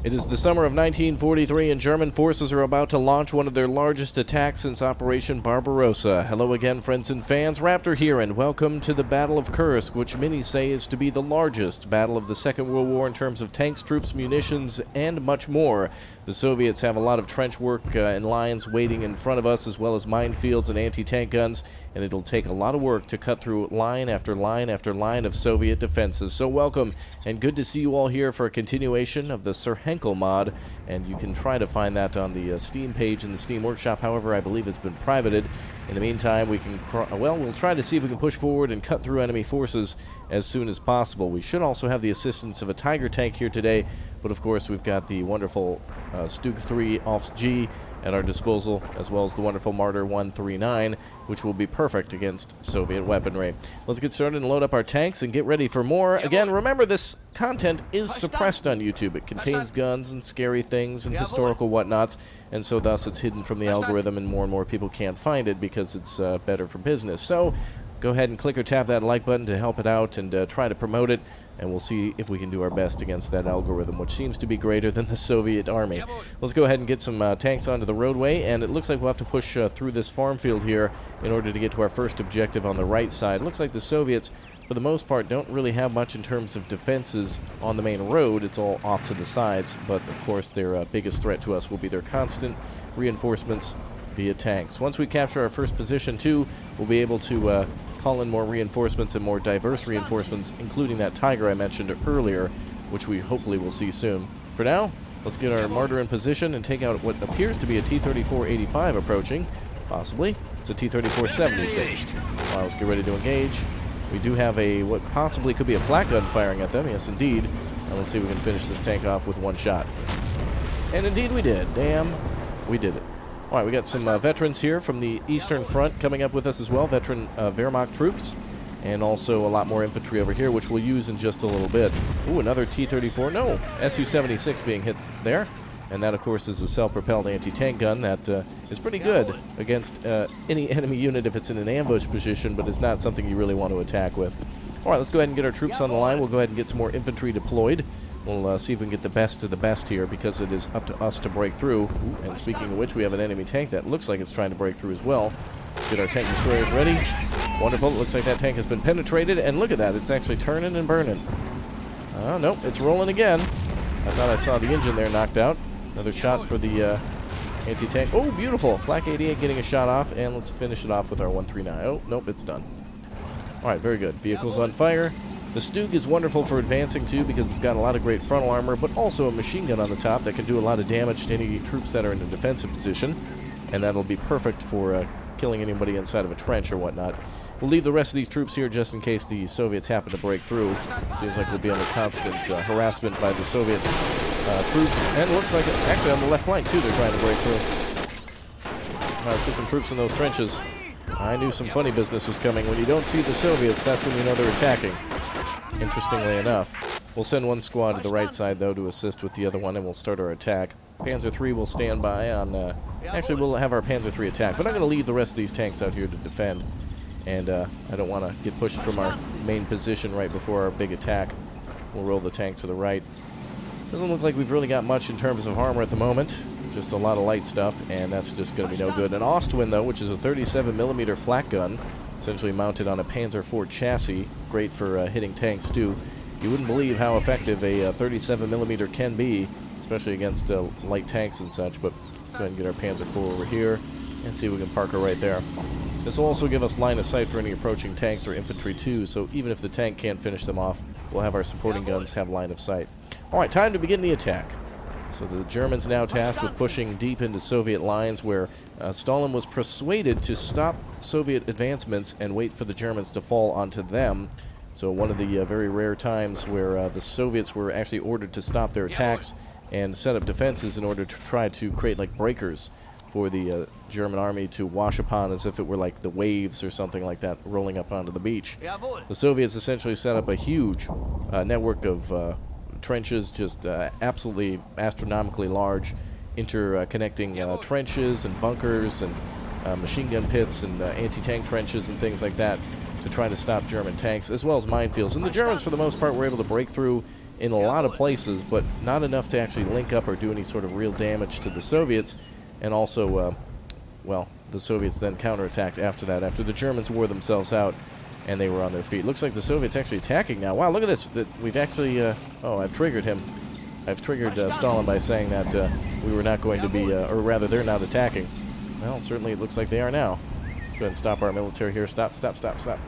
It is the summer of 1943, and German forces are about to launch one of their largest attacks since Operation Barbarossa. Hello again, friends and fans. Raptor here, and welcome to the Battle of Kursk, which many say is to be the largest battle of the Second World War in terms of tanks, troops, munitions, and much more. The Soviets have a lot of trench work and lines waiting in front of us, as well as minefields and anti-tank guns, and it'll take a lot of work to cut through line after line after line of Soviet defenses. So welcome, and good to see you all here for a continuation of the Sir Henkel mod, and you can try to find that on the Steam page in the Steam Workshop. However, I believe it's been privated. In the meantime, we can we'll try to see if we can push forward and cut through enemy forces as soon as possible. We should also have the assistance of a Tiger tank here today, but of course we've got the wonderful Stug 3 Offs G at our disposal, as well as the wonderful Martyr 139, which will be perfect against Soviet weaponry. Let's get started and load up our tanks and get ready for more. Again, remember, this content is suppressed on YouTube. It contains guns and scary things and historical whatnots, and so thus it's hidden from the algorithm, and more people can't find it because it's better for business. So go ahead and click or tap that like button to help it out and try to promote it, and we'll see if we can do our best against that algorithm, which seems to be greater than the Soviet army. Let's go ahead and get some tanks onto the roadway, and it looks like we'll have to push through this farm field here in order to get to our first objective on the right side. It looks like the Soviets, for the most part, don't really have much in terms of defenses on the main road. It's all off to the sides, but of course their biggest threat to us will be their constant reinforcements via tanks. Once we capture our first position, too, we'll be able to call in more reinforcements and more diverse reinforcements, including that Tiger I mentioned earlier, which we hopefully will see soon. For now, let's get our Martyr in position and take out what appears to be a T-34-85 approaching. Possibly. It's a T-34-76. Well, let's get ready to engage. We do have what possibly could be a flak gun firing at them. Yes, indeed. And let's see if we can finish this tank off with one shot. And indeed we did. Damn, we did it. All right, we got some veterans here from the Eastern Front coming up with us as well, veteran Wehrmacht troops, and also a lot more infantry over here, which we'll use in just a little bit. Ooh, another T-34, no, Su-76 being hit there, and that, of course, is a self-propelled anti-tank gun that is pretty good against any enemy unit if it's in an ambush position, but it's not something you really want to attack with. All right, let's go ahead and get our troops on the line. We'll go ahead and get some more infantry deployed. We'll see if we can get the best of the best here, because it is up to us to break through. Ooh, and speaking of which, we have an enemy tank that looks like it's trying to break through as well. Let's get our tank destroyers ready. Wonderful. It looks like that tank has been penetrated, and look at that. It's actually turning and burning. Oh, nope. It's rolling again. I thought I saw the engine there knocked out. Another shot for the anti-tank. Oh, beautiful. Flak 88 getting a shot off, and let's finish it off with our 139. Oh, nope, it's done. All right, very good. Vehicles on fire. The Stug is wonderful for advancing, too, because it's got a lot of great frontal armor, but also a machine gun on the top that can do a lot of damage to any troops that are in a defensive position, and that'll be perfect for killing anybody inside of a trench or whatnot. We'll leave the rest of these troops here just in case the Soviets happen to break through. Seems like we'll be under constant harassment by the Soviet troops, and it looks like, actually on the left flank, too, they're trying to break through. All right, let's get some troops in those trenches. I knew some funny business was coming. When you don't see the Soviets, that's when you know they're attacking. Interestingly enough. We'll send one squad to the right side, though, to assist with the other one, and we'll start our attack. Panzer III will stand by on... actually, we'll have our Panzer III attack, but I'm going to leave the rest of these tanks out here to defend. And I don't want to get pushed from our main position right before our big attack. We'll roll the tank to the right. Doesn't look like we've really got much in terms of armor at the moment. Just a lot of light stuff, and that's just going to be no good. An Ostwind, though, which is a 37mm flak gun, essentially mounted on a Panzer IV chassis, great for hitting tanks too. You wouldn't believe how effective a 37mm can be, especially against light tanks and such, but let's go ahead and get our Panzer IV over here and see if we can park her right there. This will also give us line of sight for any approaching tanks or infantry too, so even if the tank can't finish them off, we'll have our supporting guns have line of sight. Alright, time to begin the attack. So the Germans now tasked with pushing deep into Soviet lines, where Stalin was persuaded to stop Soviet advancements and wait for the Germans to fall onto them. So one of the very rare times where the Soviets were actually ordered to stop their attacks and set up defenses in order to try to create like breakers for the German army to wash upon, as if it were like the waves or something like that rolling up onto the beach. The Soviets essentially set up a huge network of trenches, just absolutely astronomically large, interconnecting trenches and bunkers and machine gun pits and anti-tank trenches and things like that to try to stop German tanks, as well as minefields. And the Germans, for the most part, were able to break through in a lot of places, but not enough to actually link up or do any sort of real damage to the Soviets. And also, well, the Soviets then counterattacked after that, after the Germans wore themselves out and they were on their feet. Looks like the Soviets actually attacking now. Wow, look at this. We've actually, oh, I've triggered him. I've triggered Stalin by saying that we were not going to be, or rather, they're not attacking. Well, certainly it looks like they are now. Let's go ahead and stop our military here. Stop, stop, stop, stop.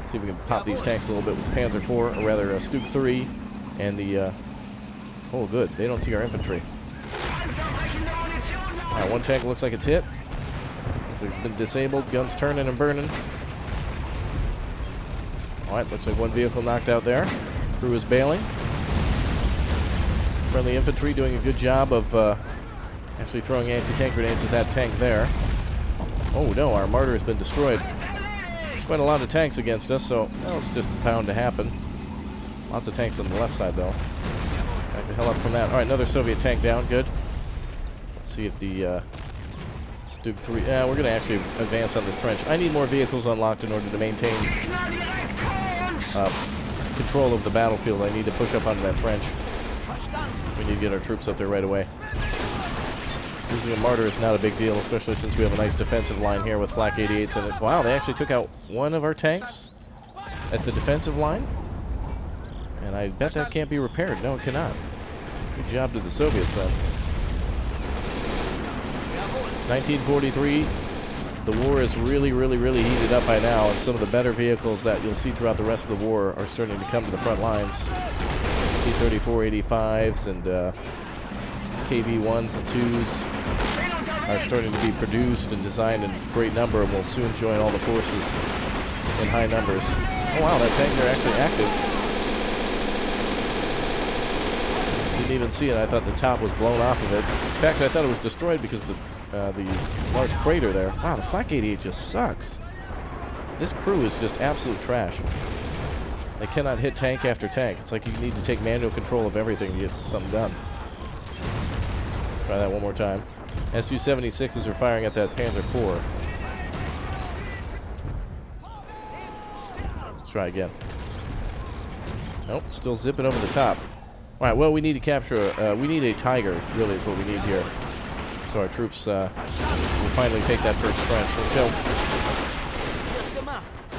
See if we can pop these tanks a little bit with Panzer IV, or rather Stug 3, and the, oh good, they don't see our infantry. Alright, one tank looks like it's hit. So it's been disabled, guns turning and burning. Alright, looks like one vehicle knocked out there. Crew is bailing. Friendly infantry doing a good job of actually throwing anti-tank grenades at that tank there. Oh no, our martyr has been destroyed. Quite a lot of tanks against us, so well, it's just bound to happen. Lots of tanks on the left side, though. Back the hell up from that. Alright, another Soviet tank down. Good. Let's see if the Stug 3... Yeah, we're going to actually advance on this trench. I need more vehicles unlocked in order to maintain control of the battlefield. I need to push up onto that trench. We need to get our troops up there right away. Losing a martyr is not a big deal, especially since we have a nice defensive line here with Flak 88s in it. Wow, they actually took out one of our tanks at the defensive line. And I bet that can't be repaired. No, it cannot. Good job to the Soviets, then. 1943, the war is really, really, really heated up by now, and some of the better vehicles that you'll see throughout the rest of the war are starting to come to the front lines. T-34 85s and KV-1s and 2s are starting to be produced and designed in great number, and will soon join all the forces in high numbers. Oh wow, that tank there actually active. Didn't even see it. I thought the top was blown off of it. In fact, I thought it was destroyed because of the large crater there. Wow, the Flak 88 just sucks. This crew is just absolute trash. They cannot hit tank after tank. It's like you need to take manual control of everything to get something done. Let's try that one more time. Su-76s are firing at that Panzer IV. Let's try again. Nope, still zipping over the top. All right, well, we need to capture we need a Tiger, really, is what we need here. So our troops will finally take that first trench. Let's go.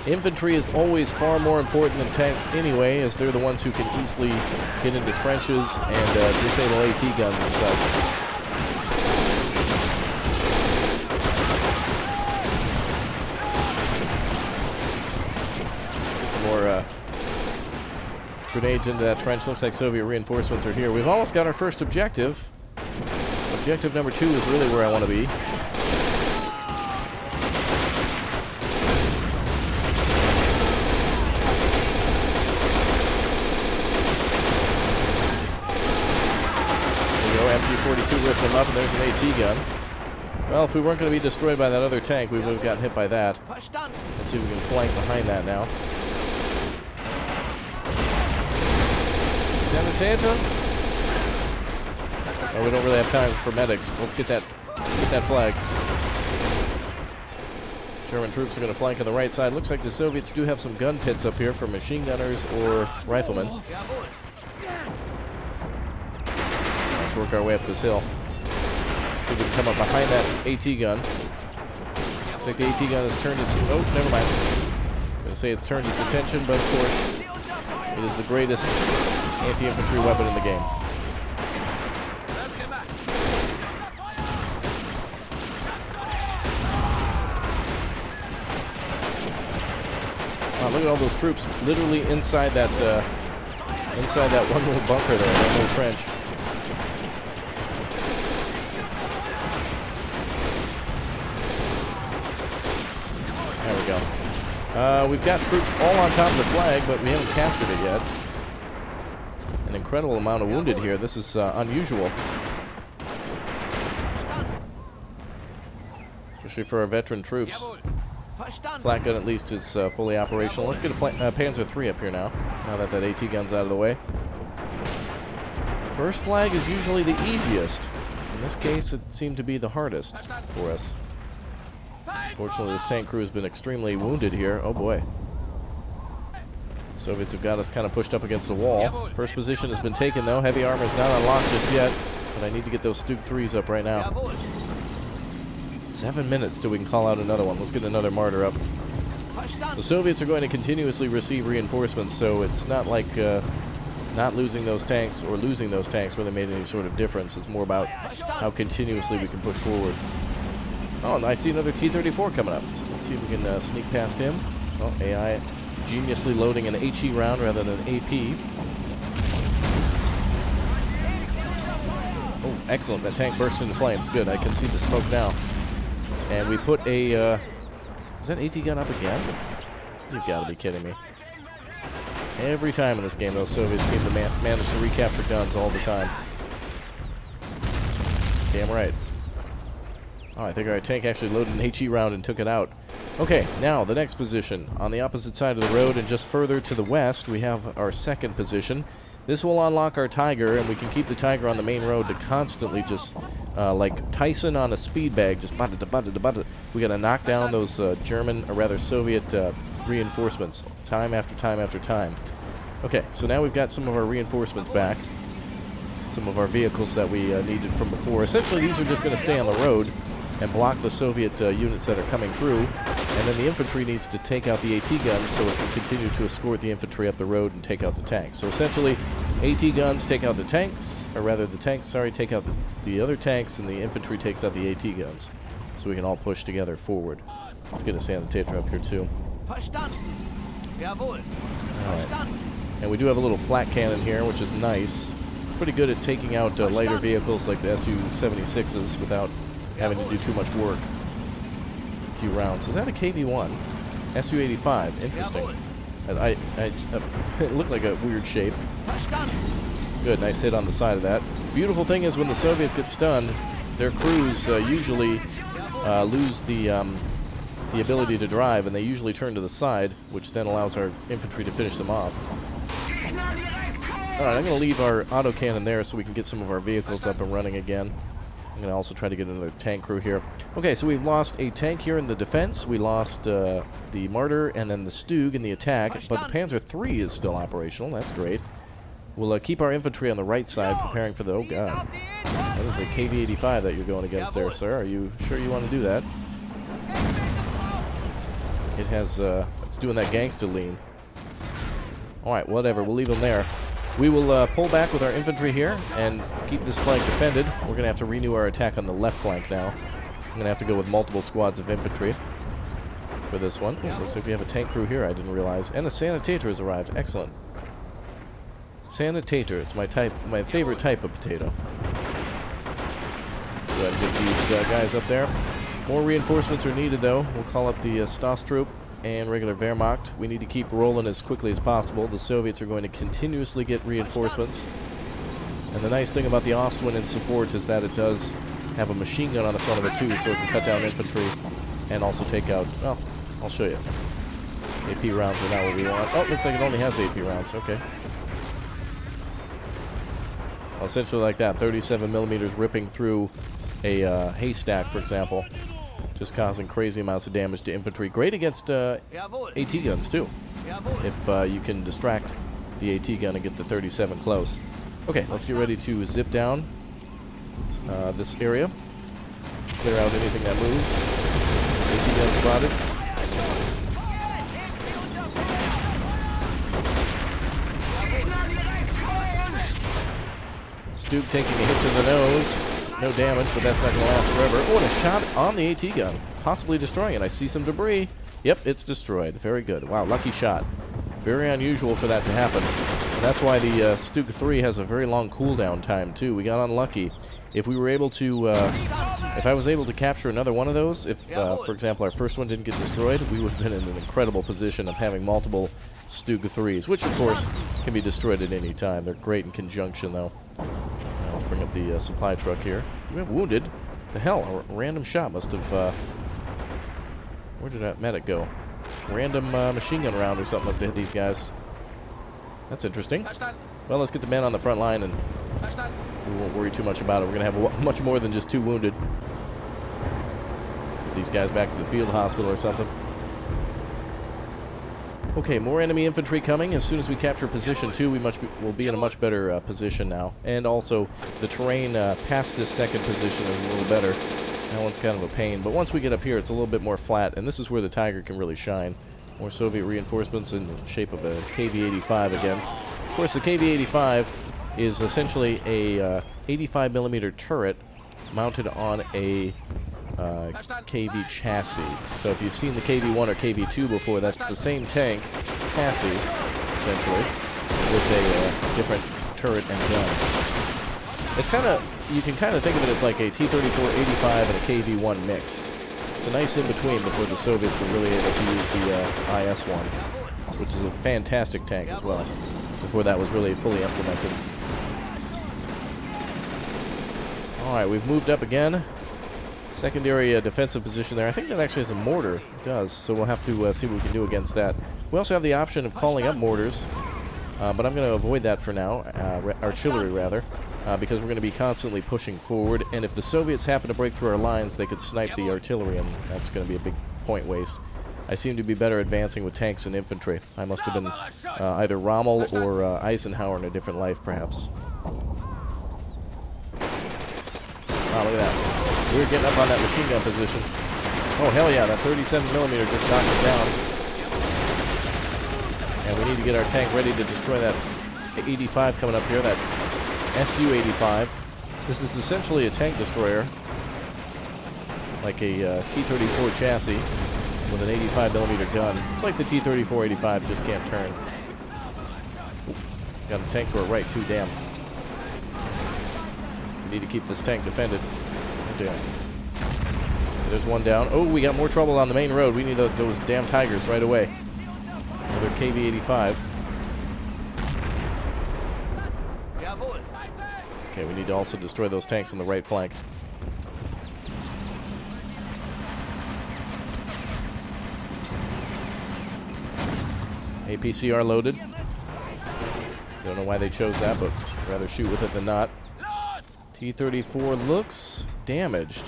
Infantry is always far more important than tanks anyway, as they're the ones who can easily get into trenches and disable AT guns and such. Get some more grenades into that trench. Looks like Soviet reinforcements are here. We've almost got our first objective. Objective number 2 is really where I want to be. There we go, MG-42 ripped them up, and there's an AT gun. Well, if we weren't going to be destroyed by that other tank, we would have gotten hit by that. Let's see if we can flank behind that now. Oh, we don't really have time for medics. Let's get that flag. German troops are going to flank on the right side. Looks like the Soviets do have some gun pits up here for machine gunners or riflemen. Let's work our way up this hill. See if we can come up behind that AT gun. Looks like the AT gun has turned its... Oh, never mind. I'm going to say it's turned its attention, but of course, it is the greatest anti-infantry weapon in the game. Wow, look at all those troops literally inside that one little bunker there, that little trench. There we go. We've got troops all on top of the flag, but we haven't captured it yet. An incredible amount of wounded here. This is unusual. Especially for our veteran troops. Flak gun at least is fully operational. Let's get a Panzer III up here now that that AT gun's out of the way. First flag is usually the easiest. In this case, it seemed to be the hardest for us. Fortunately, this tank crew has been extremely wounded here. Oh boy. Soviets have got us kind of pushed up against the wall. First position has been taken, though. Heavy armor is not unlocked just yet, but I need to get those Stug 3s up right now. 7 minutes till we can call out another one. Let's get another Martyr up. The Soviets are going to continuously receive reinforcements, so it's not like not losing those tanks or losing those tanks really made any sort of difference. It's more about how continuously we can push forward. Oh, and I see another T-34 coming up. Let's see if we can sneak past him. Oh, AI geniusly loading an HE round rather than an AP. Oh, excellent. That tank burst into flames. Good. I can see the smoke now. And we put a... is that AT gun up again? You've got to be kidding me. Every time in this game, those Soviets seem to manage to recapture guns all the time. Damn right. Oh, I think our tank actually loaded an HE round and took it out. Okay, now the next position. On the opposite side of the road and just further to the west, we have our second position. This will unlock our Tiger, and we can keep the Tiger on the main road to constantly just, like Tyson on a speed bag, just we got to knock down those German, or rather Soviet reinforcements time after time after time. Okay, so now we've got some of our reinforcements back. Some of our vehicles that we needed from before. Essentially, these are just going to stay on the road and block the Soviet units that are coming through, and then the infantry needs to take out the AT guns so it can continue to escort the infantry up the road and take out the tanks. So essentially, AT guns take out the tanks, or rather the tanks, sorry, take out the other tanks, and the infantry takes out the AT guns. So we can all push together forward. Let's get a Sanitator up here too. Alright. And we do have a little flat cannon here, which is nice. Pretty good at taking out lighter vehicles like the Su-76s without having to do too much work. A few rounds. Is that a KV-1? Su-85. Interesting. It looked like a weird shape. Good, nice hit on the side of that. Beautiful thing is when the Soviets get stunned, their crews usually lose the ability to drive, and they usually turn to the side, which then allows our infantry to finish them off. Alright, I'm going to leave our autocannon there so we can get some of our vehicles up and running again. I'm going to also try to get another tank crew here. Okay, so we've lost a tank here in the defense. We lost the Martyr and then the Stug in the attack, but the Panzer III is still operational. That's great. We'll keep our infantry on the right side, preparing for the... Oh, God. That is a KV-85 that you're going against there, sir. Are you sure you want to do that? It has... it's doing that gangsta lean. Alright, whatever. We'll leave them there. We will pull back with our infantry here and keep this flank defended. We're going to have to renew our attack on the left flank now. I'm going to have to go with multiple squads of infantry for this one. Ooh, looks like we have a tank crew here, I didn't realize. And a Sanitator has arrived. Excellent. Sanitator, it's my favorite type of potato. Let's go ahead and get these guys up there. More reinforcements are needed, though. We'll call up the Stas troop and regular Wehrmacht. We need to keep rolling as quickly as possible. The Soviets are going to continuously get reinforcements. And the nice thing about the Ostwind in support is that it does have a machine gun on the front of it too, so it can cut down infantry and also take out... Well, I'll show you. AP rounds are not what we want. Oh, looks like it only has AP rounds. Okay. Well, essentially like that. 37 millimeters ripping through a haystack, for example. Just causing crazy amounts of damage to infantry. Great against AT guns, too. If you can distract the AT gun and get the 37 close. Okay, let's get ready to zip down this area. Clear out anything that moves. AT gun spotted. Stug taking a hit to the nose. No damage, but that's not going to last forever. Oh, and a shot on the AT gun. Possibly destroying it. I see some debris. Yep, it's destroyed. Very good. Wow, lucky shot. Very unusual for that to happen. And that's why the Stug 3 has a very long cooldown time, too. We got unlucky. If we were able to... if I was able to capture another one of those, if, for example, our first one didn't get destroyed, we would have been in an incredible position of having multiple Stug 3s, which, of course, can be destroyed at any time. They're great in conjunction, though. Let's bring up the supply truck here. We have wounded. The hell? A random shot must have... where did that medic go? Random machine gun round or something must have hit these guys. That's interesting. Well, let's get the men on the front line and we won't worry too much about it. We're going to have much more than just 2 wounded. Get these guys back to the field hospital or something. Okay, more enemy infantry coming. As soon as we capture position 2, we'll be in a much better position now. And also, the terrain past this second position is a little better. That one's kind of a pain. But once we get up here, it's a little bit more flat. And this is where the Tiger can really shine. More Soviet reinforcements in the shape of a KV-85 again. Of course, the KV-85 is essentially a 85mm turret mounted on a KV chassis. So if you've seen the KV-1 or KV-2 before, that's the same tank chassis, essentially, with a different turret and gun. It's kind of, you can kind of think of it as like a T-34-85 and a KV-1 mix. It's a nice in-between before the Soviets were really able to use the IS-1, which is a fantastic tank as well, before that was really fully implemented. Alright, we've moved up again. Secondary defensive position there. I think that actually has a mortar. It does, so we'll have to see what we can do against that. We also have the option of calling up mortars, but I'm going to avoid that for now, artillery rather, because we're going to be constantly pushing forward, and if the Soviets happen to break through our lines, they could snipe the artillery, and that's going to be a big point waste. I seem to be better advancing with tanks and infantry. I must have been either Rommel or Eisenhower in a different life, perhaps. Oh, look at that. We were getting up on that machine gun position. Oh, hell yeah, that 37mm just knocked it down. And we need to get our tank ready to destroy that 85 coming up here, that Su-85. This is essentially a tank destroyer, like a T-34 chassis with an 85mm gun. It's like the T-34-85, just can't turn. Got a tank to our right, too, damn. We need to keep this tank defended. Oh, damn. There's one down. Oh, we got more trouble on the main road. We need those damn Tigers right away. Another KV-85. Okay, we need to also destroy those tanks on the right flank. APCR loaded. Don't know why they chose that, but I'd rather shoot with it than not. T-34 looks damaged.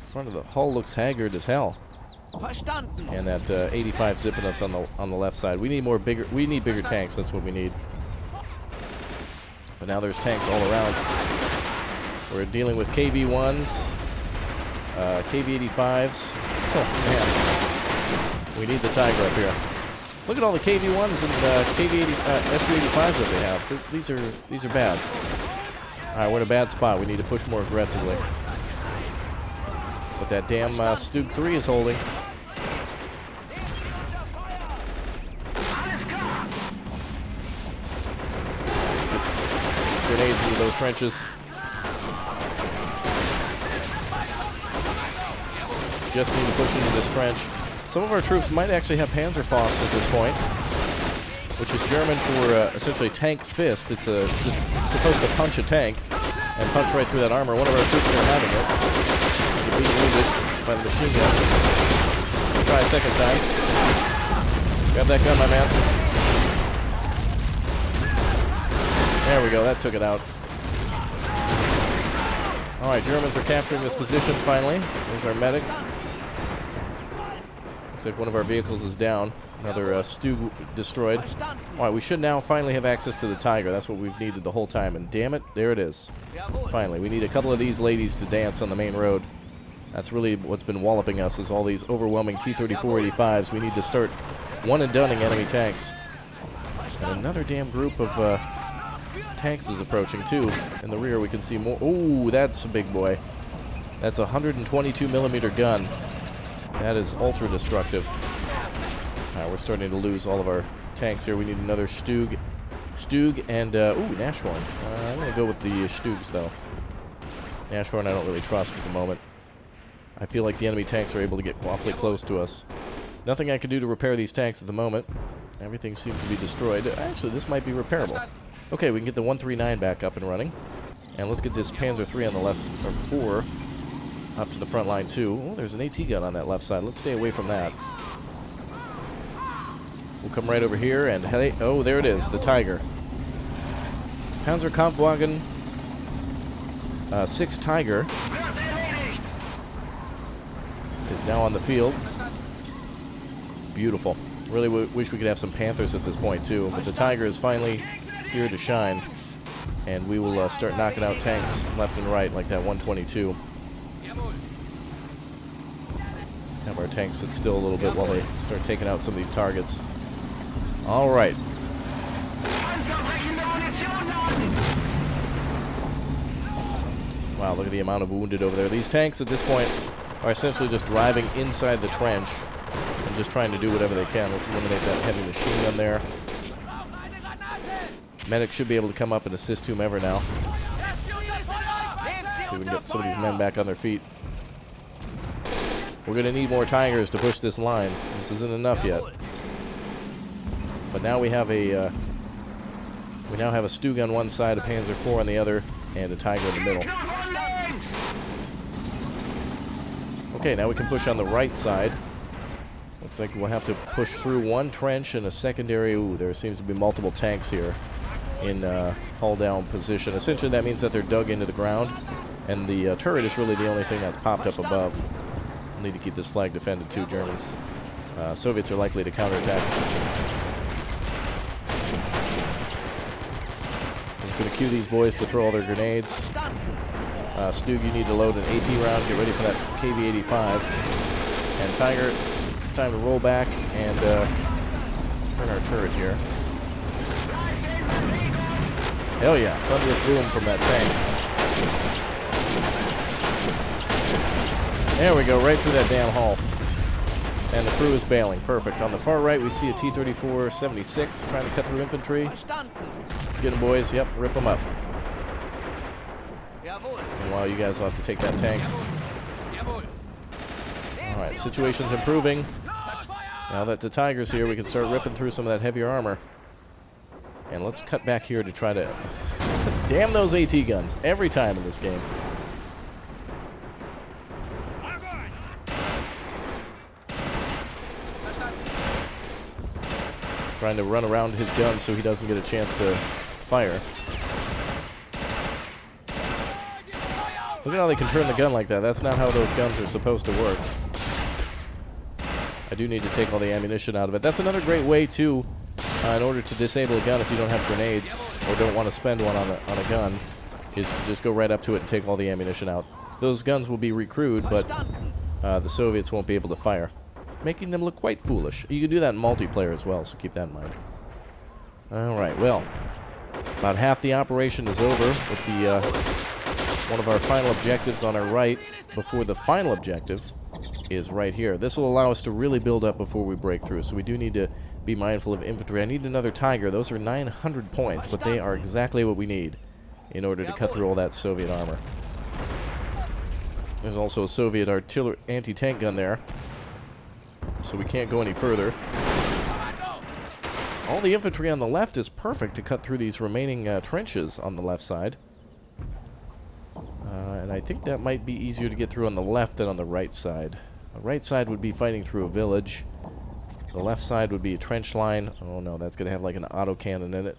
Front of the hull looks haggard as hell. And that 85 zipping us on the left side. We need bigger tanks. That's what we need. But now there's tanks all around. We're dealing with KV-1s, KV-85s. Oh man, we need the Tiger up here. Look at all the KV-1s and Su-85s that they have. These are bad. All right, we're in a bad spot. We need to push more aggressively. But that damn Stug 3 is holding. Let's get some grenades into those trenches. Just need to push into this trench. Some of our troops might actually have Panzerfaust at this point, which is German for essentially tank fist. It's just supposed to punch a tank and punch right through that armor. One of our troops are having it. Being wounded by the machine gun. Let's try a second time. Grab that gun, my man. There we go, that took it out. Alright, Germans are capturing this position finally. There's our medic. Looks like one of our vehicles is down. Another Stug destroyed. Alright, we should now finally have access to the Tiger. That's what we've needed the whole time. And damn it, there it is. Finally, we need a couple of these ladies to dance on the main road. That's really what's been walloping us, is all these overwhelming T-34-85s. We need to start one-and-doneing enemy tanks. And another damn group of tanks is approaching, too. In the rear, we can see more. Ooh, that's a big boy. That's a 122mm gun. That is ultra-destructive. We're starting to lose all of our tanks here. We need another Stug and, ooh, Nashorn. I'm going to go with the Stugs, though. Nashorn I don't really trust at the moment. I feel like the enemy tanks are able to get awfully close to us. Nothing I can do to repair these tanks at the moment. Everything seems to be destroyed. Actually, this might be repairable. Okay, we can get the 139 back up and running. And let's get this Panzer III on the left, or 4, up to the front line, too. Oh, there's an AT gun on that left side. Let's stay away from that. We'll come right over here, and hey, oh, there it is, the Tiger. Panzerkampfwagen 6 Tiger is now on the field. beautiful. Really wish we could have some Panthers at this point, too. But the Tiger is finally here to shine. And we will start knocking out tanks left and right like that 122. Have our tanks sit still a little bit while they start taking out some of these targets. All right. Wow, look at the amount of wounded over there. These tanks at this point are essentially just driving inside the trench and just trying to do whatever they can. Let's eliminate that heavy machine gun there. Medic should be able to come up and assist whomever now. See if we can get some of these men back on their feet. We're going to need more Tigers to push this line. This isn't enough yet. But now we have a Stug on one side, a Panzer IV on the other, and a Tiger in the middle. Okay, now we can push on the right side. Looks like we'll have to push through one trench and a secondary. Ooh, there seems to be multiple tanks here in hull down position. Essentially, that means that they're dug into the ground, and the turret is really the only thing that's popped up above. We'll need to keep this flag defended too, Germans. Soviets are likely to counterattack. I'm just going to cue these boys to throw all their grenades. Stug, you need to load an AP round. Get ready for that KV-85. And Tiger, it's time to roll back and turn our turret here. Hell yeah, thunderous boom from that tank. There we go, right through that damn hull. And the crew is bailing. Perfect. On the far right, we see a T-34-76 trying to cut through infantry. Let's get them, boys. Yep, rip them up. Meanwhile, you guys will have to take that tank. Alright, situation's improving. Now that the Tiger's here, we can start ripping through some of that heavier armor. And let's cut back here to try to... Damn those AT guns. Every time in this game. Trying to run around his gun so he doesn't get a chance to fire. Look at how they can turn the gun like that. That's not how those guns are supposed to work. I do need to take all the ammunition out of it. That's another great way, too, in order to disable a gun if you don't have grenades or don't want to spend one on a gun, is to just go right up to it and take all the ammunition out. Those guns will be recrewed, but the Soviets won't be able to fire, making them look quite foolish. You can do that in multiplayer as well, so keep that in mind. Alright, well, about half the operation is over with the one of our final objectives on our right before the final objective is right here. This will allow us to really build up before we break through, so we do need to be mindful of infantry. I need another Tiger. Those are 900 points, but they are exactly what we need in order to cut through all that Soviet armor. There's also a Soviet artillery anti-tank gun there, so we can't go any further. All the infantry on the left is perfect to cut through these remaining trenches on the left side. And I think that might be easier to get through on the left than on the right side. The right side would be fighting through a village. The left side would be a trench line. Oh no, that's going to have like an autocannon in it.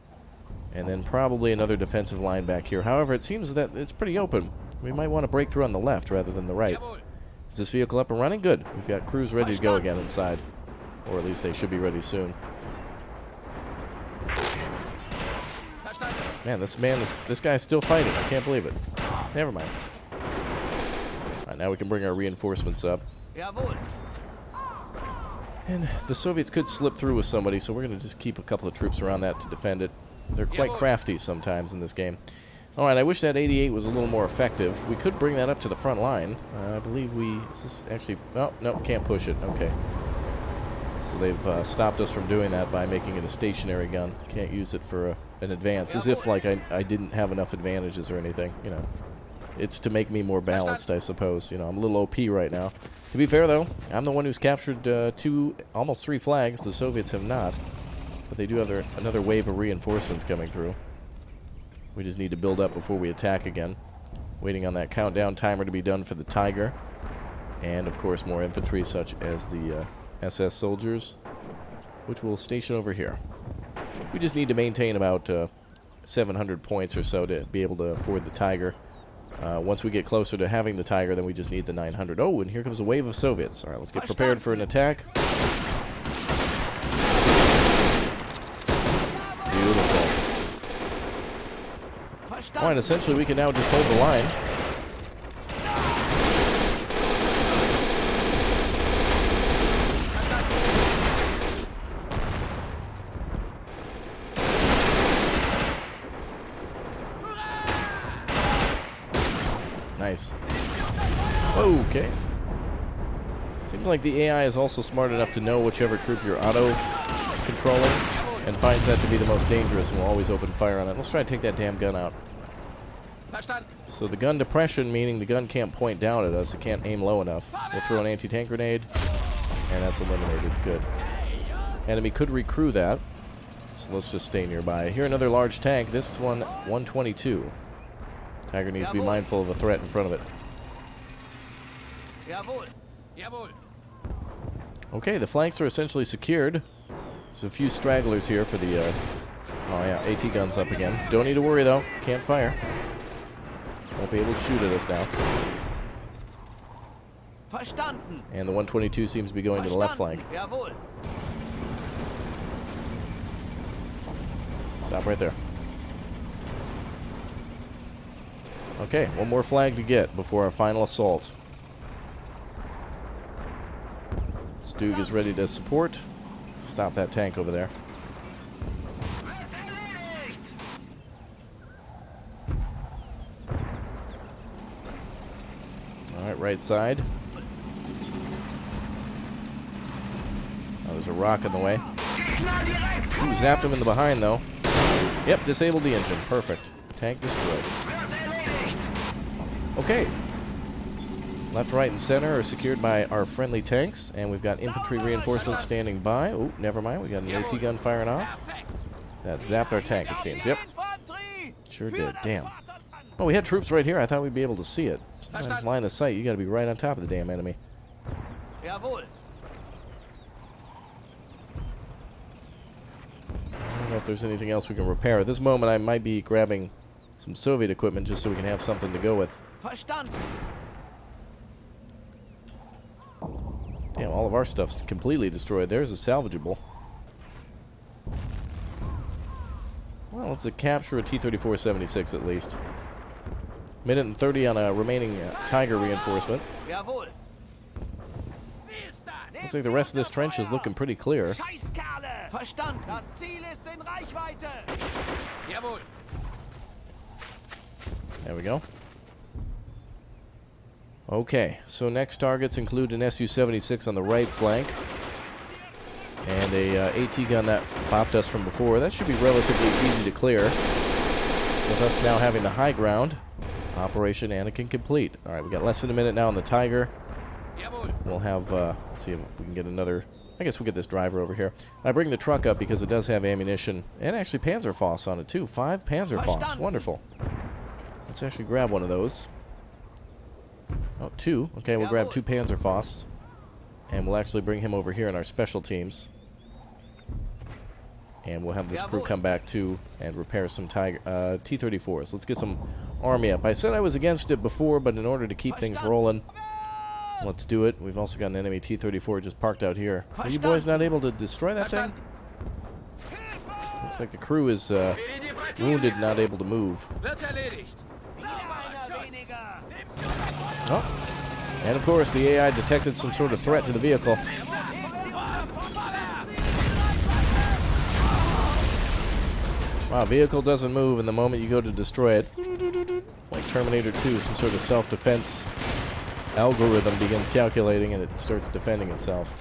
And then probably another defensive line back here. However, it seems that it's pretty open. We might want to break through on the left rather than the right. Is this vehicle up and running? Good. We've got crews ready to go again inside. Or at least they should be ready soon. Man, this guy's still fighting. I can't believe it. Never mind. Alright, now we can bring our reinforcements up. And the Soviets could slip through with somebody, so we're going to just keep a couple of troops around that to defend it. They're quite crafty sometimes in this game. Alright, I wish that 88 was a little more effective. We could bring that up to the front line. I believe we... Is this actually... Oh, no, can't push it. Okay. So they've stopped us from doing that by making it a stationary gun. Can't use it for an advance. As if, like, I didn't have enough advantages or anything, you know. It's to make me more balanced, I suppose. You know, I'm a little OP right now. To be fair, though, I'm the one who's captured almost 3 flags. The Soviets have not. But they do have another wave of reinforcements coming through. We just need to build up before we attack again. Waiting on that countdown timer to be done for the Tiger. And, of course, more infantry such as the SS soldiers, which we'll station over here. We just need to maintain about 700 points or so to be able to afford the Tiger. Once we get closer to having the Tiger, then we just need the 900. Oh, and here comes a wave of Soviets. All right, let's get prepared for an attack. Alright, essentially we can now just hold the line. Nice. Okay. Seems like the AI is also smart enough to know whichever troop you're auto-controlling and finds that to be the most dangerous and will always open fire on it. Let's try to take that damn gun out. So the gun depression, meaning the gun can't point down at us, it can't aim low enough. We'll throw an anti-tank grenade, and that's eliminated. Good. Enemy could recrew that, so let's just stay nearby. Here, another large tank. This one, 122. Tiger needs to be mindful of a threat in front of it. Okay, the flanks are essentially secured. There's a few stragglers here for the, oh yeah, AT guns up again. Don't need to worry though, can't fire. Won't be able to shoot at us now. And the 122 seems to be going to the left flank. Stop right there. Okay, one more flag to get before our final assault. Stug is ready to support. Stop that tank over there. Alright, right side. Oh, there's a rock in the way. Ooh, zapped him in the behind though. Yep, disabled the engine. Perfect. Tank destroyed. Okay. Left, right, and center are secured by our friendly tanks, and we've got infantry reinforcements standing by. Oh, never mind. We got an AT gun firing off. That zapped our tank, it seems. Yep. Sure did. Damn. Oh, we had troops right here. I thought we'd be able to see it. Sometimes line of sight, you got to be right on top of the damn enemy. I don't know if there's anything else we can repair. At this moment, I might be grabbing some Soviet equipment just so we can have something to go with. Damn, all of our stuff's completely destroyed. There's a salvageable. Well, it's a capture of T-34-76 at least. Minute and 30 on a remaining Tiger reinforcement. Looks like the rest of this trench is looking pretty clear. There we go. Okay, so next targets include an Su-76 on the right flank and a AT gun that popped us from before. That should be relatively easy to clear. With us now having the high ground, Operation Anakin complete. Alright, we got less than a minute now on the Tiger. We'll have, let's see if we can get another, I guess we'll get this driver over here. I bring the truck up because it does have ammunition, and actually Panzerfaust on it too. 5 Panzerfaust, wonderful. Let's actually grab one of those. Oh, 2. Okay, we'll grab 2 Panzerfausts, and we'll actually bring him over here in our special teams. And we'll have this crew come back too and repair some Tiger T-34s. Let's get some army up. I said I was against it before, but in order to keep things rolling, let's do it. We've also got an enemy T-34 just parked out here. Are you boys not able to destroy that thing? Looks like the crew is wounded, not able to move. Oh. And of course the AI detected some sort of threat to the vehicle. Wow, vehicle doesn't move, and the moment you go to destroy it, like Terminator 2, some sort of self-defense algorithm begins calculating and it starts defending itself.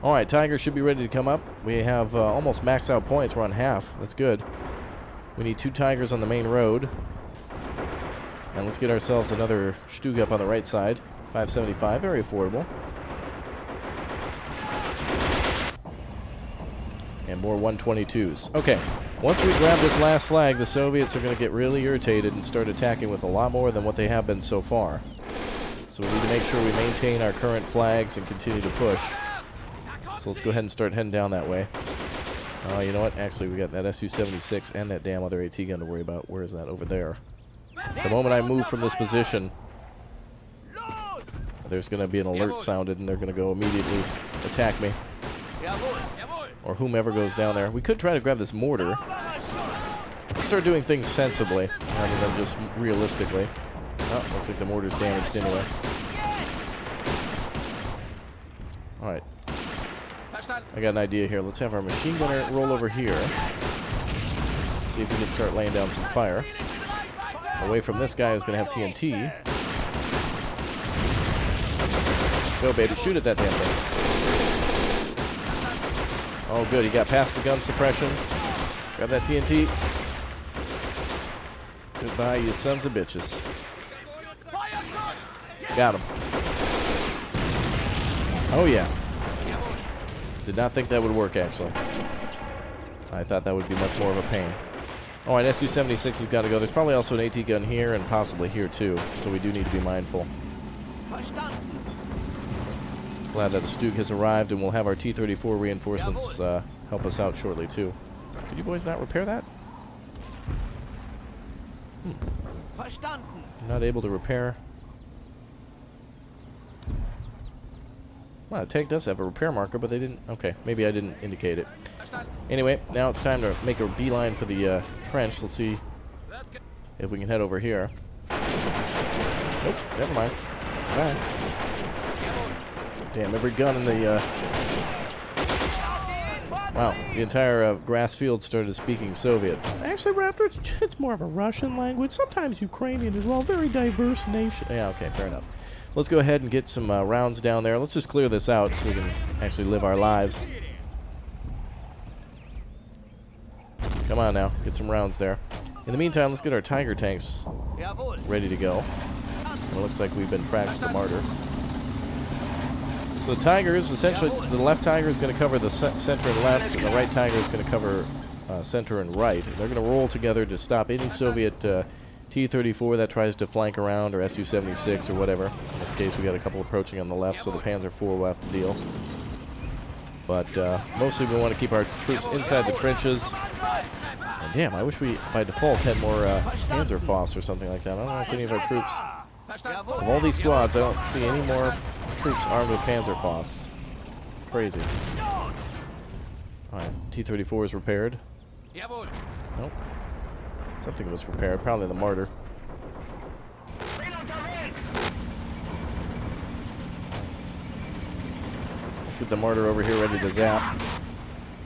Alright, Tiger should be ready to come up. We have almost maxed out points. We're on half. That's good. We need 2 Tigers on the main road. And let's get ourselves another Stug up on the right side. 575, very affordable. And more 122s. Okay, once we grab this last flag, the Soviets are going to get really irritated and start attacking with a lot more than what they have been so far. So we need to make sure we maintain our current flags and continue to push. So let's go ahead and start heading down that way. You know what? Actually, we got that Su-76 and that damn other AT gun to worry about. Where is that? Over there. The moment I move from this position, there's going to be an alert sounded, and they're going to go immediately attack me. Or whomever goes down there. We could try to grab this mortar. Let's start doing things sensibly rather than just realistically. Oh, looks like the mortar's damaged anyway. Alright. I got an idea here. Let's have our machine gunner roll over here. See if we can start laying down some fire. Away from this guy who's going to have TNT. Go, baby. Shoot at that damn thing. Oh, good. He got past the gun suppression. Grab that TNT. Goodbye, you sons of bitches. Got him. Oh, yeah. Did not think that would work, actually. I thought that would be much more of a pain. Alright, Su-76 has got to go. There's probably also an AT gun here and possibly here, too. So we do need to be mindful. Glad that the Stuke has arrived, and we'll have our T-34 reinforcements help us out shortly, too. Could you boys not repair that? Not able to repair. Well, the tank does have a repair marker, but they didn't... Okay, maybe I didn't indicate it. Anyway, now it's time to make a beeline for the trench. Let's see if we can head over here. Oops, never mind. Bye. Damn, every gun in the... Wow, the entire grass field started speaking Soviet. Actually, Raptor, it's more of a Russian language. Sometimes Ukrainian as well. Very diverse nation. Yeah, okay, fair enough. Let's go ahead and get some rounds down there. Let's just clear this out so we can actually live our lives. Come on now, get some rounds there. In the meantime, let's get our Tiger tanks ready to go. And it looks like we've been fragged to the Martyr. So the Tigers, essentially, the left Tiger is going to cover the center and left, and the right Tiger is going to cover center and right. And they're going to roll together to stop any Soviet T-34 that tries to flank around, or Su-76 or whatever. In this case, we got a couple approaching on the left, so the Panzer IV will have to deal. But mostly we want to keep our troops inside the trenches. And damn, I wish we, by default, had more Panzer Foss or something like that. I don't know if any of our troops... Of all these squads, I don't see any more troops armed with Panzer Foss. Crazy. Alright, T-34 is repaired. Nope. Something was repaired, probably the Martyr. Let's get the Martyr over here ready to zap.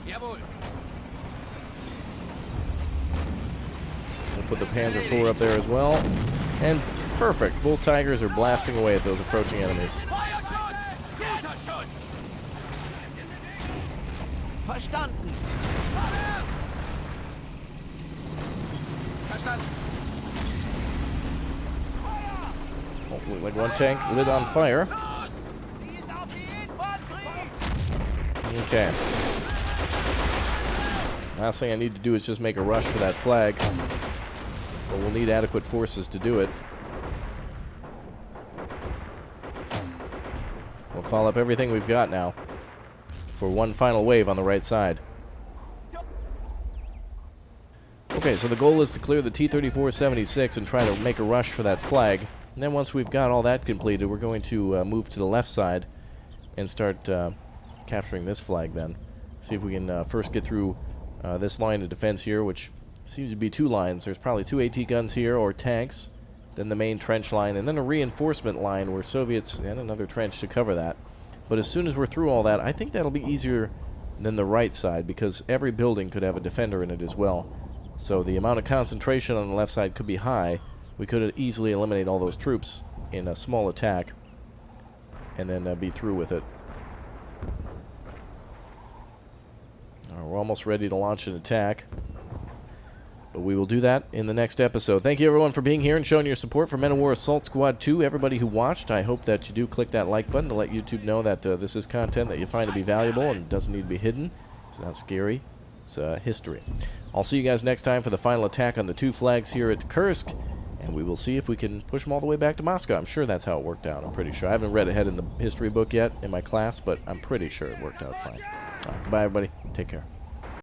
We'll put the Panzer IV up there as well. And perfect. Both Tigers are blasting away at those approaching enemies. Verstanden. Oh, like one tank lit on fire. Okay. Last thing I need to do is just make a rush for that flag. But we'll need adequate forces to do it. We'll call up everything we've got now for one final wave on the right side. Okay, so the goal is to clear the T-34-76 and try to make a rush for that flag. And then once we've got all that completed, we're going to move to the left side and start capturing this flag then. See if we can first get through this line of defense here, which seems to be two lines. There's probably two AT guns here, or tanks, then the main trench line, and then a reinforcement line where Soviets, and another trench to cover that. But as soon as we're through all that, I think that'll be easier than the right side, because every building could have a defender in it as well. So the amount of concentration on the left side could be high. We could easily eliminate all those troops in a small attack and then be through with it. We're almost ready to launch an attack, but we will do that in the next episode. Thank you everyone for being here and showing your support for Men of War Assault Squad 2. Everybody who watched, I hope that you do click that like button to let YouTube know that this is content that you find to be valuable and doesn't need to be hidden. It's not scary. It's history. I'll see you guys next time for the final attack on the two flags here at Kursk, and we will see if we can push them all the way back to Moscow. I'm sure that's how it worked out. I'm pretty sure. I haven't read ahead in the history book yet in my class, but I'm pretty sure it worked out fine. Goodbye, everybody. Take care.